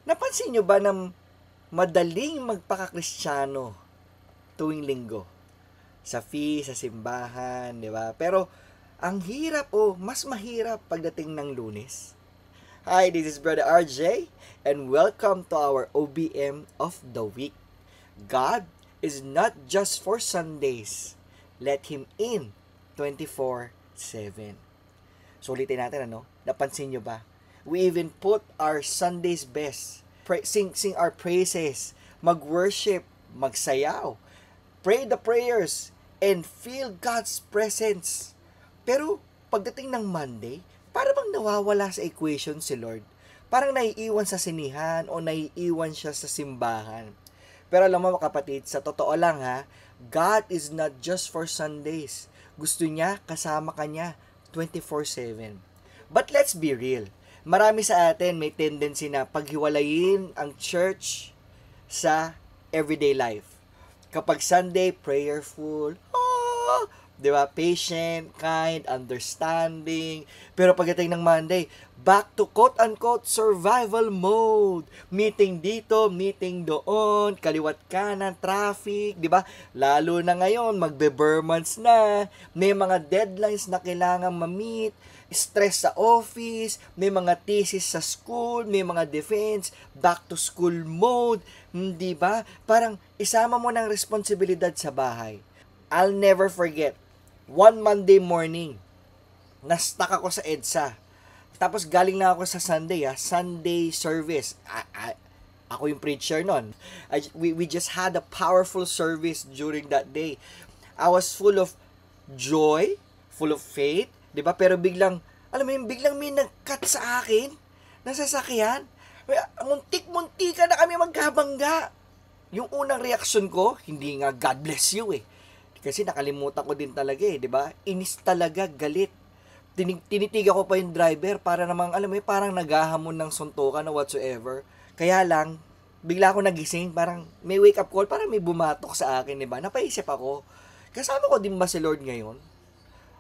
Napansin nyo ba na madaling magpaka-Kristiyano tuwing linggo? Sa feast, sa simbahan, di ba? Pero, ang hirap mas mahirap pagdating ng Lunes. Hi, this is Brother RJ, and welcome to our OBM of the Week. God is not just for Sundays. Let Him in 24/7. So, ulitin natin, Napansin nyo ba? We even put our Sunday's best. Sing our praises. Mag-worship. Magsayaw. Pray the prayers. And feel God's presence. Pero, pagdating ng Monday, para bang nawawala sa equation si Lord? Parang naiiwan sa sinihan o naiiwan siya sa simbahan. Pero alam mo kapatid, sa totoo lang God is not just for Sundays. Gusto niya, kasama ka niya 24/7. But let's be real. Marami sa atin may tendency na paghiwalayin ang church sa everyday life. Kapag Sunday, prayerful, di ba? Patient, kind, understanding. Pero pagdating ng Monday, back to quote-unquote survival mode. Meeting dito, meeting doon, kaliwat kanan, traffic, di ba? Lalo na ngayon, magbe-Burmans na, may mga deadlines na kailangan ma-meet, stress sa office, may mga thesis sa school, may mga defense, back to school mode, di ba? Parang isama mo ng responsibilidad sa bahay. I'll never forget, one Monday morning, na-stuck ako sa EDSA. Tapos galing na ako sa Sunday service. Ako yung preacher nun. We just had a powerful service during that day. I was full of joy, full of faith, 'di ba? Pero biglang, alam mo yun, biglang may nag-cut sa akin ng sasakyan. Muntik-muntika na kami magkabangga. Yung unang reaksyon ko, hindi nga God bless you Kasi nakalimutan ko din talaga 'di ba? Inis talaga, galit. Tinitiga ko pa yung driver para namang, alam mo yun, parang naghahamon ng suntukan o whatsoever. Kaya lang, bigla ako nagising, parang may wake up call, parang may bumatok sa akin, 'di ba? Napaisip ako, kasama ko din ba si Lord ngayon?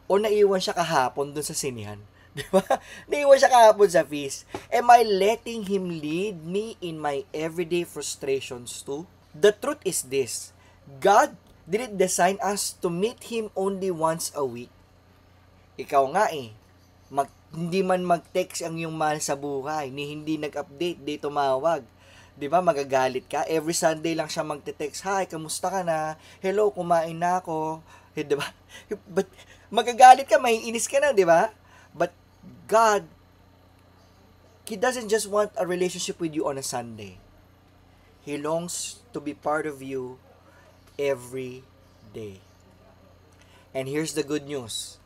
O naiwan siya kahapon dun sa sinihan? Di ba? Naiwan siya kahapon sa feast. Am I letting Him lead me in my everyday frustrations too? The truth is this. God didn't design us to meet Him only once a week. Ikaw nga hindi man mag-text ang iyong mahal sa buhay, ni hindi nag-update, di tumawag. Di ba, magagalit ka? Every Sunday lang siya magte-text, hi, kamusta ka na? Hello, kumain na ako. Di ba? But, magagalit ka, maiinis ka na, di ba? But God, He doesn't just want a relationship with you on a Sunday. He longs to be part of you every day. And here's the good news.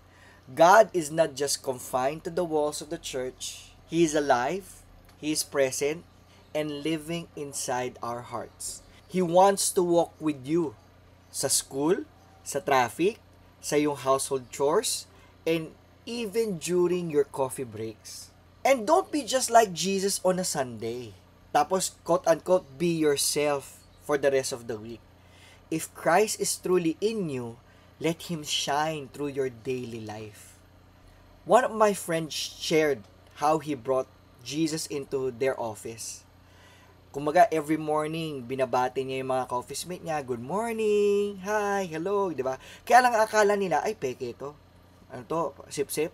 God is not just confined to the walls of the church. He is alive, He is present, and living inside our hearts. He wants to walk with you sa school, sa traffic, sa iyong household chores, and even during your coffee breaks. And don't be just like Jesus on a Sunday. Tapos, quote-unquote, be yourself for the rest of the week. If Christ is truly in you, let Him shine through your daily life. One of my friends shared how he brought Jesus into their office. Kumaga, every morning, binabati niya yung mga ka-office mate niya, good morning, hi, hello, di ba? Kaya lang akala nila, ay, peke ito. Ano to, sip-sip,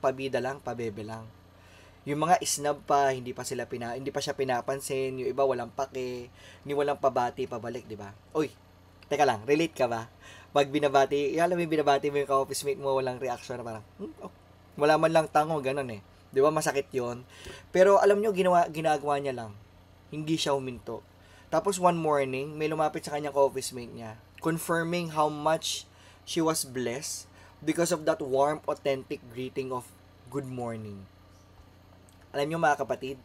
pabida lang, pabebe lang. Yung mga isnab pa, hindi pa siya pinapansin, yung iba walang pake, ni walang pabati, pabalik, di ba? Uy, teka lang, relate ka ba? Pag binabati, alam mo yung binabati mo yung ka-office mate mo, walang reaction na parang, wala man lang tango, ganun Di ba, masakit yon. Pero alam nyo, ginagawa niya lang. Hindi siya huminto. Tapos one morning, may lumapit sa kanyang ka-office mate niya, confirming how much she was blessed because of that warm, authentic greeting of good morning. Alam nyo mga kapatid,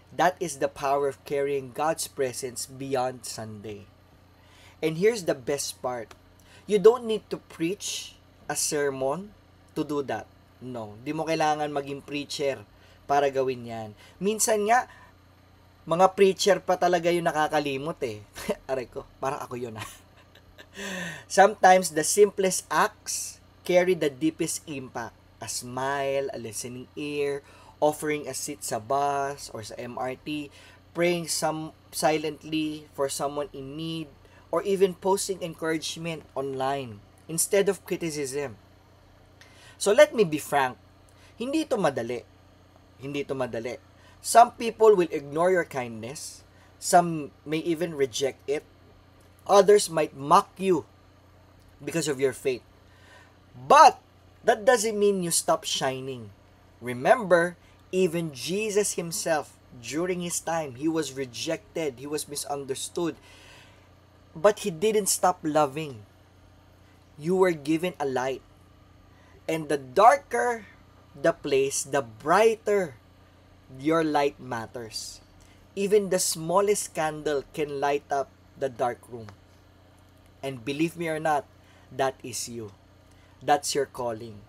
that is the power of carrying God's presence beyond Sunday. And here's the best part. You don't need to preach a sermon to do that. No, di mo kailangan maging preacher para gawin yan. Minsan nga, mga preacher pa talaga yung nakakalimot Aray ko, parang ako yun Sometimes, the simplest acts carry the deepest impact. A smile, a listening ear, offering a seat sa bus or sa MRT, praying some silently for someone in need, or even posting encouragement online instead of criticism. So let me be frank, hindi ito madali. Hindi ito madali. Some people will ignore your kindness. Some may even reject it. Others might mock you because of your faith. But that doesn't mean you stop shining. Remember, even Jesus himself, during his time, he was rejected, he was misunderstood, but he didn't stop loving. You were given a light. And the darker the place, the brighter your light matters. Even the smallest candle can light up the dark room. And believe me or not, that is you. That's your calling.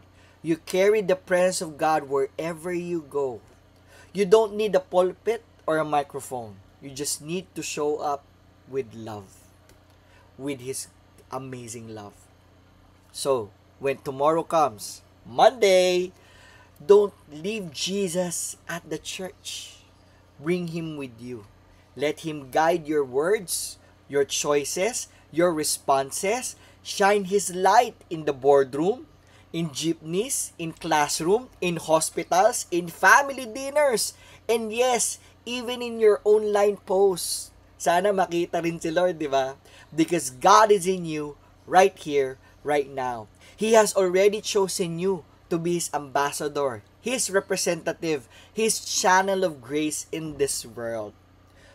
You carry the presence of God wherever you go. You don't need a pulpit or a microphone. You just need to show up with love. With His amazing love. So, when tomorrow comes, Monday, don't leave Jesus at the church. Bring Him with you. Let Him guide your words, your choices, your responses. Shine His light in the boardroom, in jeepneys, in classroom, in hospitals, in family dinners, and yes, even in your online posts. Sana makita rin si Lord, di ba? Because God is in you right here, right now. He has already chosen you to be His ambassador, His representative, His channel of grace in this world.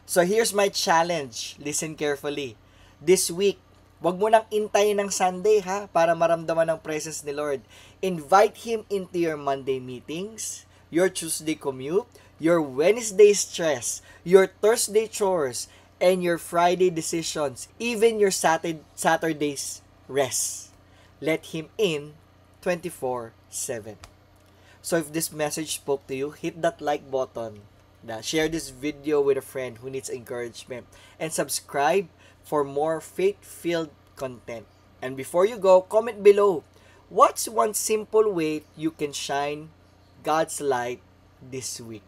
So here's my challenge. Listen carefully. This week, wag mo nang intayin ng Sunday ha, para maramdaman ang presence ni Lord. Invite Him into your Monday meetings, your Tuesday commute, your Wednesday stress, your Thursday chores, and your Friday decisions, even your Saturday's rest. Let Him in 24/7. So if this message spoke to you, hit that like button. Share this video with a friend who needs encouragement. And subscribe for more faith-filled content. And before you go, comment below. What's one simple way you can shine God's light this week?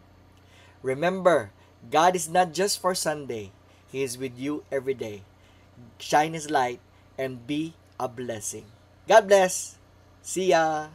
Remember, God is not just for Sunday. He is with you every day. Shine His light and be a blessing. God bless. See ya.